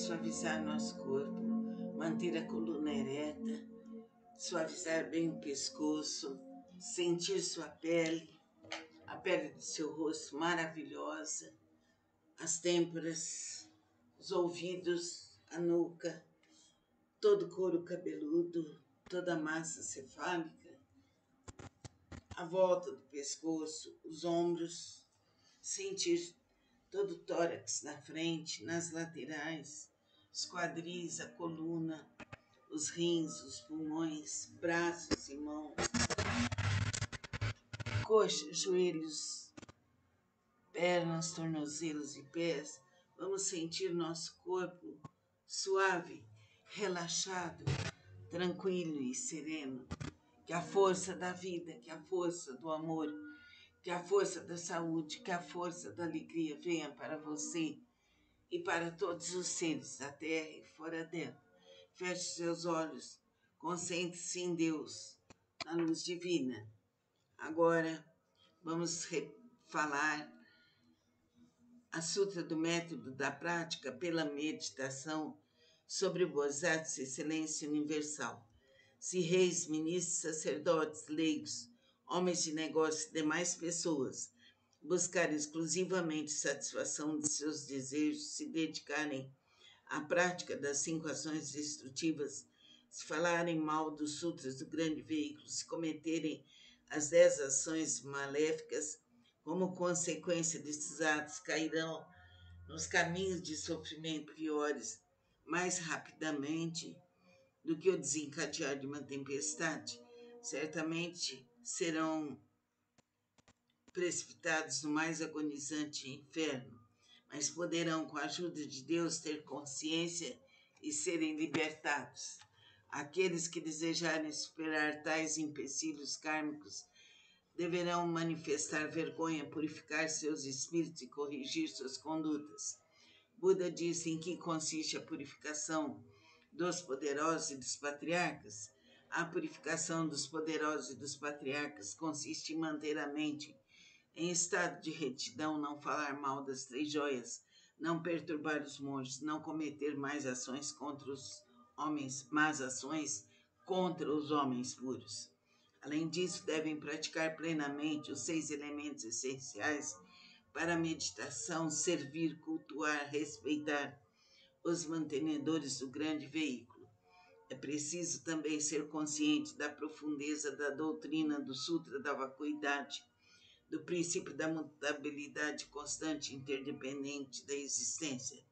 Suavizar nosso corpo, manter a coluna ereta, suavizar bem o pescoço, sentir sua pele, a pele do seu rosto maravilhosa, as têmporas, os ouvidos, a nuca, todo o couro cabeludo, toda a massa cefálica, a volta do pescoço, os ombros, sentir todo o tórax na frente, nas laterais, os quadris, a coluna, os rins, os pulmões, braços e mãos, coxas, joelhos, pernas, tornozelos e pés. Vamos sentir nosso corpo suave, relaxado, tranquilo e sereno. Que a força da vida, que a força do amor, que a força da saúde, que a força da alegria venha para você e para todos os seres da terra e fora dela. Feche seus olhos, concentre-se em Deus, na luz divina. Agora vamos falar a Sutra do Método da Prática pela Meditação sobre o Bodhisattva Excelência Universal. Se reis, ministros, sacerdotes, leigos, homens de negócios e demais pessoas buscarem exclusivamente satisfação de seus desejos, se dedicarem à prática das 5 ações destrutivas, se falarem mal dos sutras do grande veículo, se cometerem as 10 ações maléficas, como consequência desses atos, cairão nos caminhos de sofrimento piores mais rapidamente do que o desencadear de uma tempestade. Certamente serão precipitados no mais agonizante inferno, mas poderão, com a ajuda de Deus, ter consciência e serem libertados. Aqueles que desejarem superar tais empecilhos kármicos deverão manifestar vergonha, purificar seus espíritos e corrigir suas condutas. Buda disse em que consiste a purificação dos poderosos e dos patriarcas. A purificação dos poderosos e dos patriarcas consiste em manter a mente em estado de retidão, não falar mal das 3 joias, não perturbar os monges, não cometer mais ações contra os homens, más ações contra os homens puros. Além disso, devem praticar plenamente os 6 elementos essenciais para a meditação, servir, cultuar, respeitar os mantenedores do grande veículo. É preciso também ser consciente da profundeza da doutrina do Sutra da Vacuidade, do princípio da mutabilidade constante e interdependente da existência.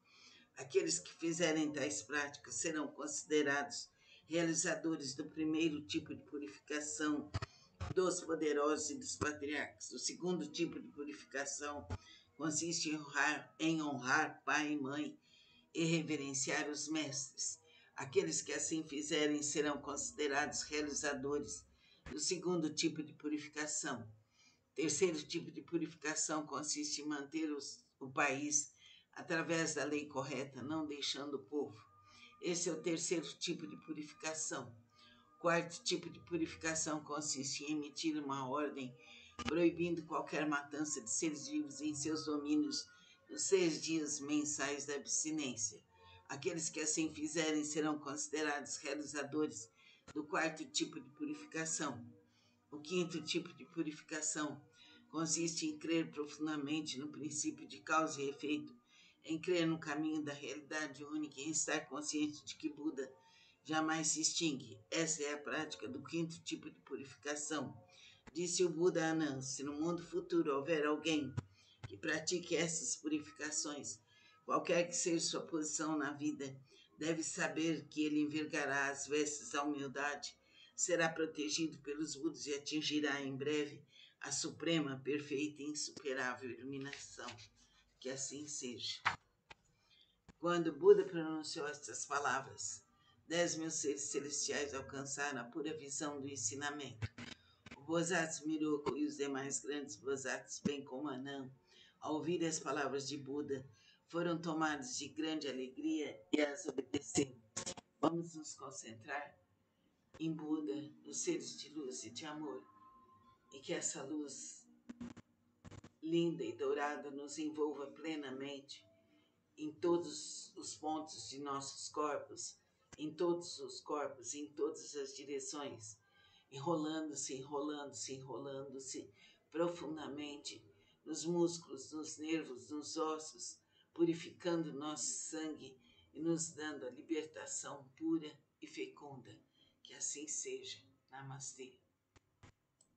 Aqueles que fizerem tais práticas serão considerados realizadores do primeiro tipo de purificação dos poderosos e dos patriarcas. O segundo tipo de purificação consiste em honrar pai e mãe e reverenciar os mestres. Aqueles que assim fizerem serão considerados realizadores do segundo tipo de purificação. O terceiro tipo de purificação consiste em manter o país através da lei correta, não deixando o povo. Esse é o terceiro tipo de purificação. O quarto tipo de purificação consiste em emitir uma ordem proibindo qualquer matança de seres vivos em seus domínios nos 6 dias mensais da abstinência. Aqueles que assim fizerem serão considerados realizadores do quarto tipo de purificação. O quinto tipo de purificação consiste em crer profundamente no princípio de causa e efeito, em crer no caminho da realidade única e em estar consciente de que Buda jamais se extingue. Essa é a prática do quinto tipo de purificação. Disse o Buda a Anã: se no mundo futuro houver alguém que pratique essas purificações, qualquer que seja sua posição na vida, deve saber que ele envergará as vestes da humildade, será protegido pelos Budas e atingirá em breve a suprema, perfeita e insuperável iluminação. Que assim seja. Quando Buda pronunciou estas palavras, 10.000 seres celestiais alcançaram a pura visão do ensinamento. O Bodhisattva Miroku e os demais grandes Bodhisattvas, bem como Anã, ao ouvir as palavras de Buda, foram tomados de grande alegria e as obedeceram. Vamos nos concentrar em Buda, nos seres de luz e de amor, e que essa luz linda e dourada nos envolva plenamente em todos os pontos de nossos corpos, em todos os corpos, em todas as direções, enrolando-se, enrolando-se, enrolando-se profundamente nos músculos, nos nervos, nos ossos, purificando nosso sangue e nos dando a libertação pura e fecunda. Que assim seja. Namastê.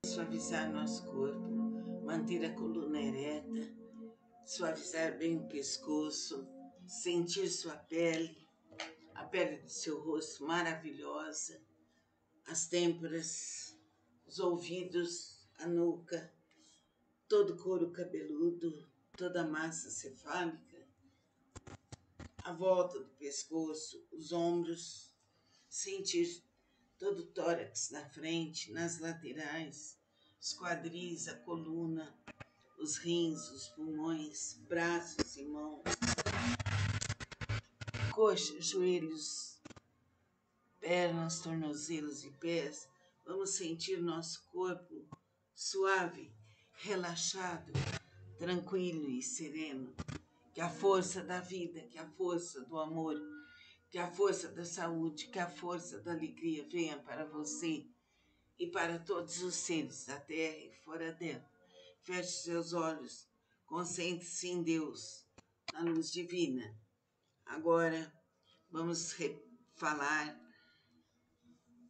Suavizar nosso corpo, manter a coluna ereta, suavizar bem o pescoço, sentir sua pele, a pele do seu rosto maravilhosa, as têmporas, os ouvidos, a nuca, todo o couro cabeludo, toda a massa cefálica, a volta do pescoço, os ombros, sentir todo o tórax na frente, nas laterais, os quadris, a coluna, os rins, os pulmões, braços e mãos, coxas, joelhos, pernas, tornozelos e pés. Vamos sentir nosso corpo suave, relaxado, tranquilo e sereno. Que a força da vida, que a força do amor, que a força da saúde, que a força da alegria venha para você e para todos os seres da terra e fora dela. Feche seus olhos, concentre-se em Deus, na luz divina. Agora vamos falar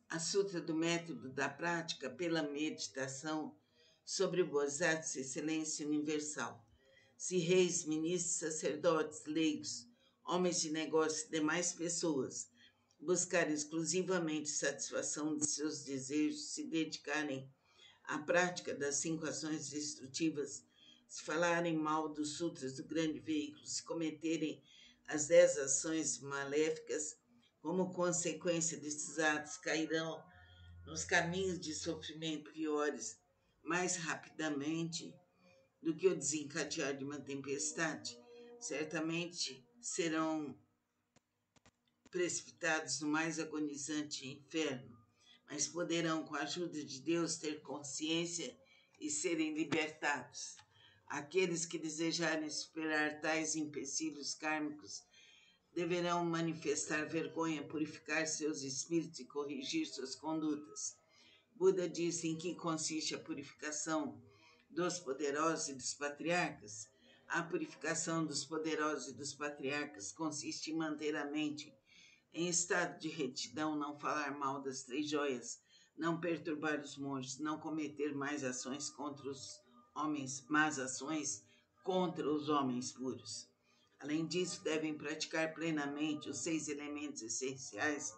a Sutra do Método da Prática pela Meditação sobre o Bodhisattva Excelência Universal. Se reis, ministros, sacerdotes, leigos, homens de negócio e demais pessoas buscarem exclusivamente satisfação de seus desejos, se dedicarem à prática das 5 ações destrutivas, se falarem mal dos sutras do grande veículo, se cometerem as 10 ações maléficas, como consequência desses atos, cairão nos caminhos de sofrimento piores mais rapidamente do que o desencadear de uma tempestade. Certamente serão precipitados no mais agonizante inferno, mas poderão, com a ajuda de Deus, ter consciência e serem libertados. Aqueles que desejarem superar tais empecilhos kármicos deverão manifestar vergonha, purificar seus espíritos e corrigir suas condutas. Buda disse em que consiste a purificação dos poderosos e dos patriarcas. A purificação dos poderosos e dos patriarcas consiste em manter a mente em estado de retidão, não falar mal das 3 joias, não perturbar os monges, não cometer mais ações contra os homens, más ações contra os homens puros. Além disso, devem praticar plenamente os 6 elementos essenciais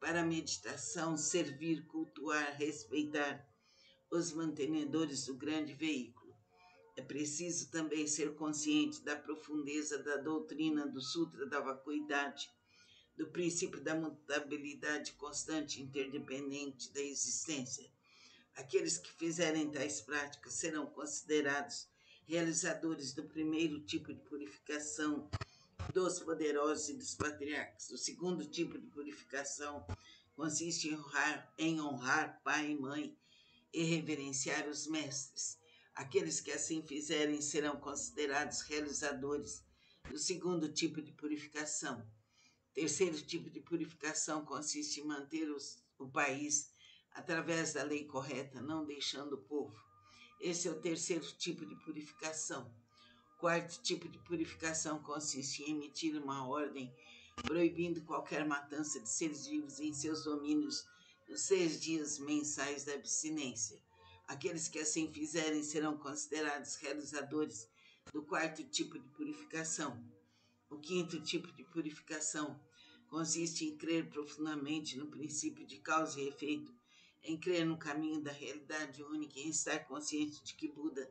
para a meditação, servir, cultuar, respeitar os mantenedores do grande veículo. É preciso também ser consciente da profundeza da doutrina do Sutra da Vacuidade, do princípio da mutabilidade constante e interdependente da existência. Aqueles que fizerem tais práticas serão considerados realizadores do primeiro tipo de purificação dos poderosos e dos patriarcas. O segundo tipo de purificação consiste em honrar pai e mãe e reverenciar os mestres. Aqueles que assim fizerem serão considerados realizadores do segundo tipo de purificação. O terceiro tipo de purificação consiste em manter o país através da lei correta, não deixando o povo. Esse é o terceiro tipo de purificação. O quarto tipo de purificação consiste em emitir uma ordem proibindo qualquer matança de seres vivos em seus domínios nos 6 dias mensais da abstinência. Aqueles que assim fizerem serão considerados realizadores do quarto tipo de purificação. O quinto tipo de purificação consiste em crer profundamente no princípio de causa e efeito, em crer no caminho da realidade única e em estar consciente de que Buda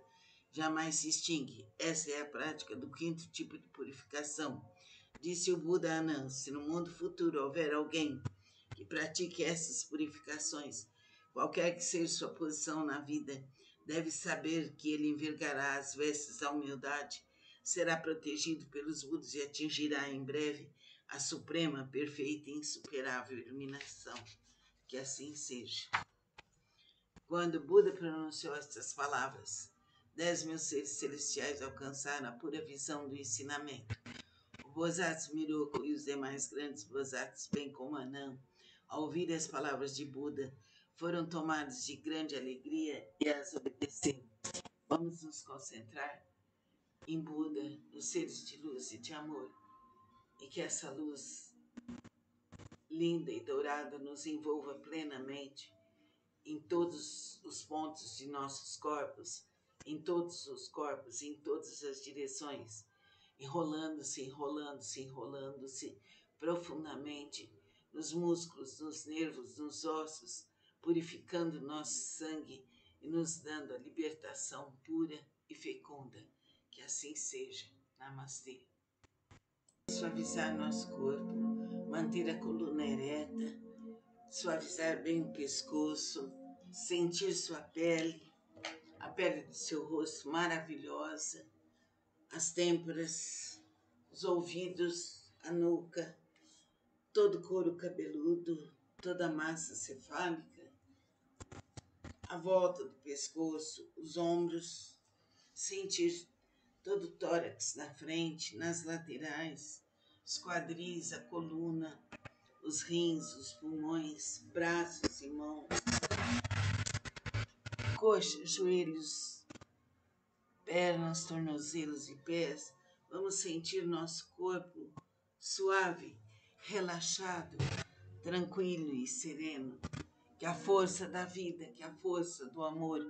jamais se extingue. Essa é a prática do quinto tipo de purificação. Disse o Buda Anand: se no mundo futuro houver alguém que pratique essas purificações, qualquer que seja sua posição na vida, deve saber que ele envergará as vestes da humildade, será protegido pelos Budas e atingirá em breve a suprema, perfeita e insuperável iluminação. Que assim seja. Quando Buda pronunciou estas palavras, 10.000 seres celestiais alcançaram a pura visão do ensinamento. O O Bodhisattva Miroku e os demais grandes Bodhisattvas, bem como Anã, ao ouvir as palavras de Buda, foram tomados de grande alegria e as obedeceram. Vamos nos concentrar em Buda, nos seres de luz e de amor, e que essa luz linda e dourada nos envolva plenamente em todos os pontos de nossos corpos, em todos os corpos, em todas as direções, enrolando-se, enrolando-se, enrolando-se profundamente nos músculos, nos nervos, nos ossos, purificando nosso sangue e nos dando a libertação pura e fecunda. Que assim seja. Namastê. Suavizar nosso corpo, manter a coluna ereta, suavizar bem o pescoço, sentir sua pele, a pele do seu rosto maravilhosa, as têmporas, os ouvidos, a nuca, todo o couro cabeludo, toda a massa cefálica, a volta do pescoço, os ombros, sentir todo o tórax na frente, nas laterais, os quadris, a coluna, os rins, os pulmões, braços e mãos, coxas, joelhos, pernas, tornozelos e pés. Vamos sentir nosso corpo suave, relaxado, tranquilo e sereno. Que a força da vida, que a força do amor,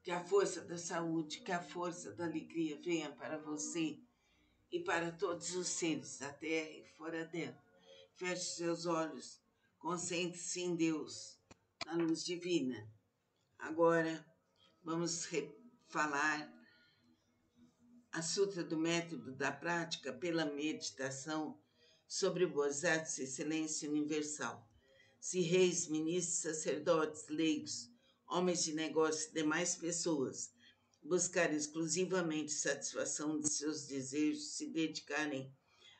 que a força da saúde, que a força da alegria venha para você e para todos os seres da terra e fora dela. Feche seus olhos, concentre-se em Deus, na luz divina. Agora vamos falar a Sutra do Método da Prática pela Meditação sobre o Bodhisattva e Silêncio Universal. Se reis, ministros, sacerdotes, leigos, homens de negócio e demais pessoas buscarem exclusivamente satisfação de seus desejos, se dedicarem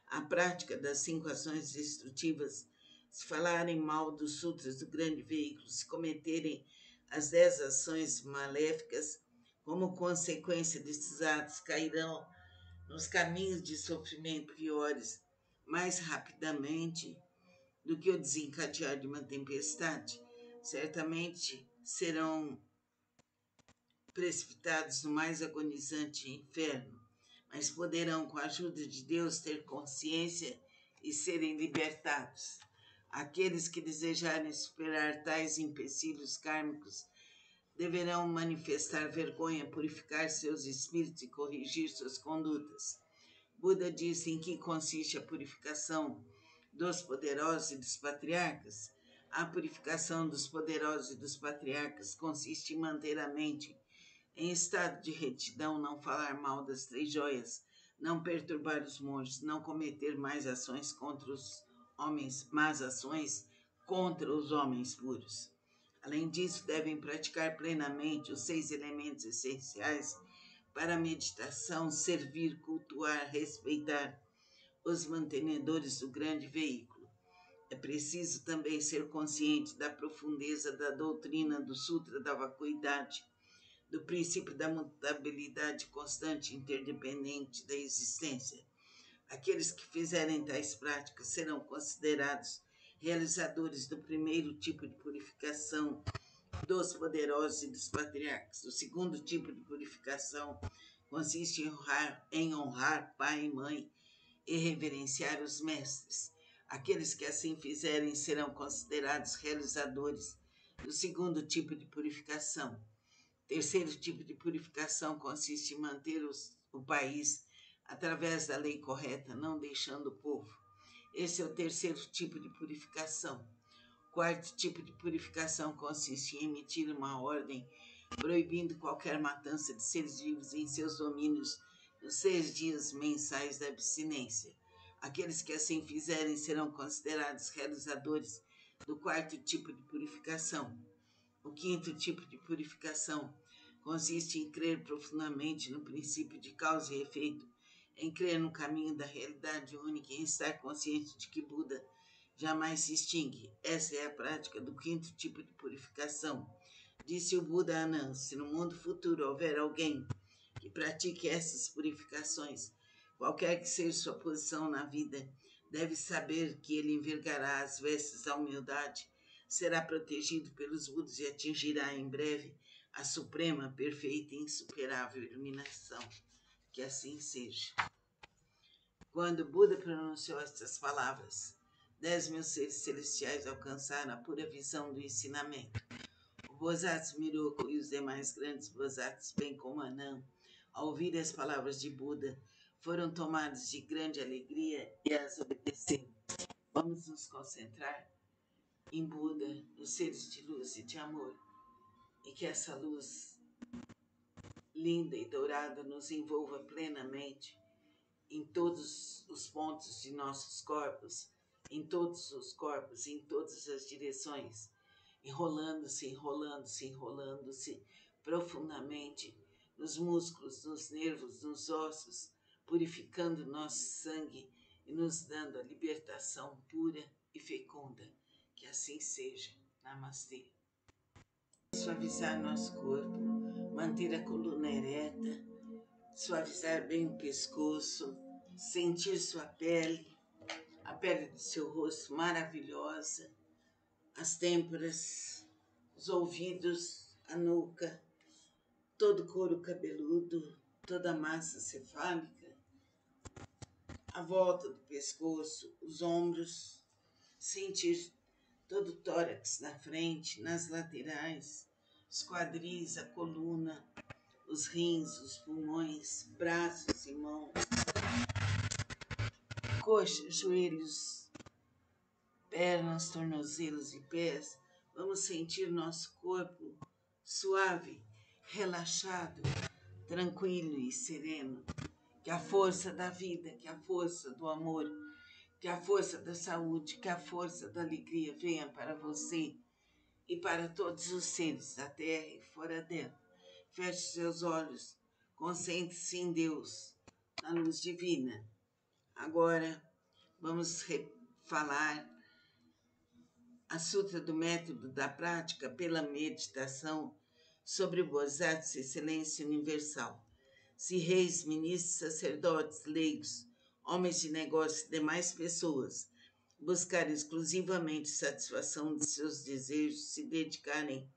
à prática das 5 ações destrutivas, se falarem mal dos sutras do grande veículo, se cometerem as 10 ações maléficas, como consequência desses atos, cairão nos caminhos de sofrimento piores mais rapidamente do que o desencadear de uma tempestade. Certamente serão precipitados no mais agonizante inferno, mas poderão, com a ajuda de Deus, ter consciência e serem libertados. Aqueles que desejarem superar tais empecilhos kármicos deverão manifestar vergonha, purificar seus espíritos e corrigir suas condutas. Buda disse em que consiste a purificação dos poderosos e dos patriarcas. A purificação dos poderosos e dos patriarcas consiste em manter a mente em estado de retidão, não falar mal das 3 joias, não perturbar os monges, não cometer mais ações contra os homens, más ações contra os homens puros. Além disso, devem praticar plenamente os 6 elementos essenciais para a meditação, servir, cultuar, respeitar os mantenedores do grande veículo. É preciso também ser consciente da profundeza da doutrina do Sutra da Vacuidade, do princípio da mutabilidade constante e interdependente da existência. Aqueles que fizerem tais práticas serão considerados realizadores do primeiro tipo de purificação dos poderosos e dos patriarcas. O segundo tipo de purificação consiste em honrar pai e mãe e reverenciar os mestres. Aqueles que assim fizerem serão considerados realizadores do segundo tipo de purificação. Terceiro tipo de purificação consiste em manter o país através da lei correta, não deixando o povo. Esse é o terceiro tipo de purificação. Quarto tipo de purificação consiste em emitir uma ordem proibindo qualquer matança de seres vivos em seus domínios nos 6 dias mensais da abstinência. Aqueles que assim fizerem serão considerados realizadores do quarto tipo de purificação. O quinto tipo de purificação consiste em crer profundamente no princípio de causa e efeito, em crer no caminho da realidade única e em estar consciente de que Buda jamais se extingue. Essa é a prática do quinto tipo de purificação. Disse o Buda a Anã: se no mundo futuro houver alguém que pratique essas purificações, Qualquer que seja sua posição na vida, deve saber que ele envergará as vestes da humildade, será protegido pelos Budas e atingirá em breve a suprema, perfeita e insuperável iluminação. Que assim seja. Quando Buda pronunciou estas palavras, 10.000 seres celestiais alcançaram a pura visão do ensinamento. O Bodhisattva Miroku e os demais grandes Bodhisattvas, bem como Anand, ao ouvir as palavras de Buda, foram tomados de grande alegria e as obedeceram. Vamos nos concentrar em Buda, nos seres de luz e de amor, e que essa luz linda e dourada nos envolva plenamente em todos os pontos de nossos corpos, em todos os corpos, em todas as direções, enrolando-se, enrolando-se, enrolando-se profundamente nos músculos, nos nervos, nos ossos, purificando nosso sangue e nos dando a libertação pura e fecunda. Que assim seja. Namastê. Suavizar nosso corpo, manter a coluna ereta, suavizar bem o pescoço, sentir sua pele, a pele do seu rosto maravilhosa, as têmporas, os ouvidos, a nuca, todo o couro cabeludo, toda a massa cefálica, a volta do pescoço, os ombros, sentir todo o tórax na frente, nas laterais, os quadris, a coluna, os rins, os pulmões, braços e mãos, coxas, joelhos, pernas, tornozelos e pés. Vamos sentir nosso corpo suave, relaxado, tranquilo e sereno. Que a força da vida, que a força do amor, que a força da saúde, que a força da alegria venha para você e para todos os seres da terra e fora dela. Feche seus olhos, concentre-se em Deus, na luz divina. Agora vamos falar a Sutra do Método da Prática pela Meditação sobre o Bodhisattva Excelência Universal. Se reis, ministros, sacerdotes, leigos, homens de negócios e demais pessoas buscarem exclusivamente satisfação de seus desejos, se dedicarem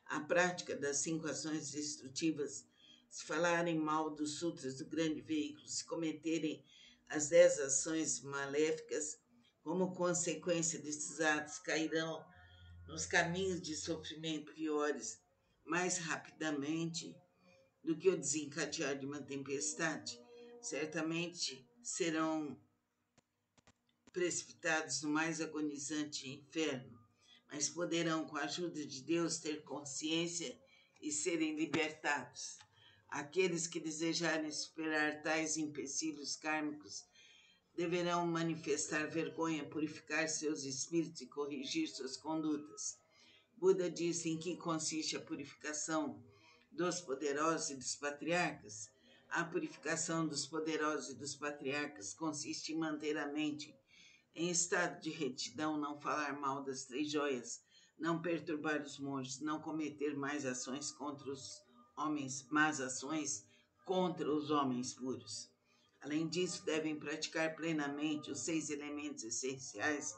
à prática das 5 ações destrutivas, se falarem mal dos sutras do grande veículo, se cometerem as 10 ações maléficas, como consequência desses atos, cairão nos caminhos de sofrimento piores mais rapidamente do que o desencadear de uma tempestade. Certamente serão precipitados no mais agonizante inferno, mas poderão, com a ajuda de Deus, ter consciência e serem libertados. Aqueles que desejarem superar tais empecilhos kármicos deverão manifestar vergonha, purificar seus espíritos e corrigir suas condutas. Buda disse em que consiste a purificação dos poderosos e dos patriarcas. A purificação dos poderosos e dos patriarcas consiste em manter a mente em estado de retidão, não falar mal das 3 joias, não perturbar os monges, não cometer mais ações contra os homens, más ações contra os homens puros. Além disso, devem praticar plenamente os 6 elementos essenciais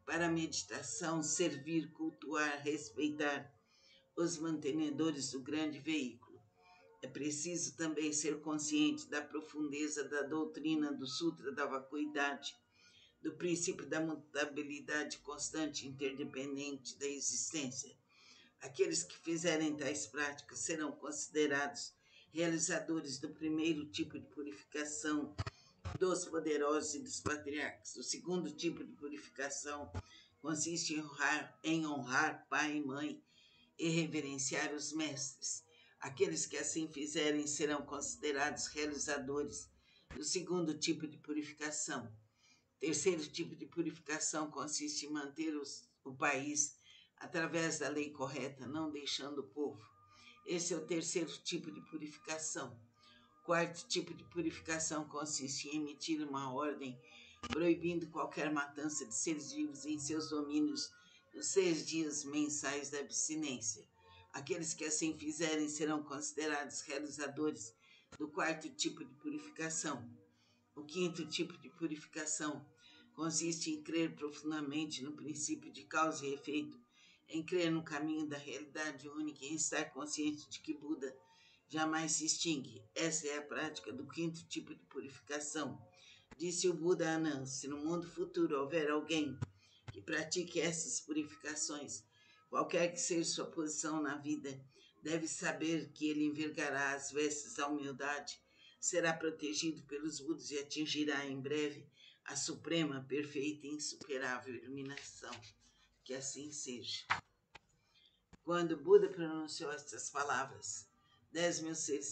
para a meditação, servir, cultuar, respeitar os mantenedores do grande veículo. É preciso também ser consciente da profundeza da doutrina do Sutra da Vacuidade, do princípio da mutabilidade constante e interdependente da existência. Aqueles que fizerem tais práticas serão considerados realizadores do primeiro tipo de purificação dos poderosos e dos patriarcas. O segundo tipo de purificação consiste em honrar pai e mãe e reverenciar os mestres. Aqueles que assim fizerem serão considerados realizadores do segundo tipo de purificação. O terceiro tipo de purificação consiste em manter o país através da lei correta, não deixando o povo. Esse é o terceiro tipo de purificação. O quarto tipo de purificação consiste em emitir uma ordem proibindo qualquer matança de seres vivos em seus domínios nos 6 dias mensais da abstinência. Aqueles que assim fizerem serão considerados realizadores do quarto tipo de purificação. O quinto tipo de purificação consiste em crer profundamente no princípio de causa e efeito, em crer no caminho da realidade única e em estar consciente de que Buda jamais se extingue. Essa é a prática do quinto tipo de purificação. Disse o Buda a Anã: se no mundo futuro houver alguém que pratique essas purificações, qualquer que seja sua posição na vida, deve saber que ele envergará as vestes da humildade, será protegido pelos Budas e atingirá em breve a suprema, perfeita e insuperável iluminação. Que assim seja. Quando Buda pronunciou estas palavras, 10.000 seres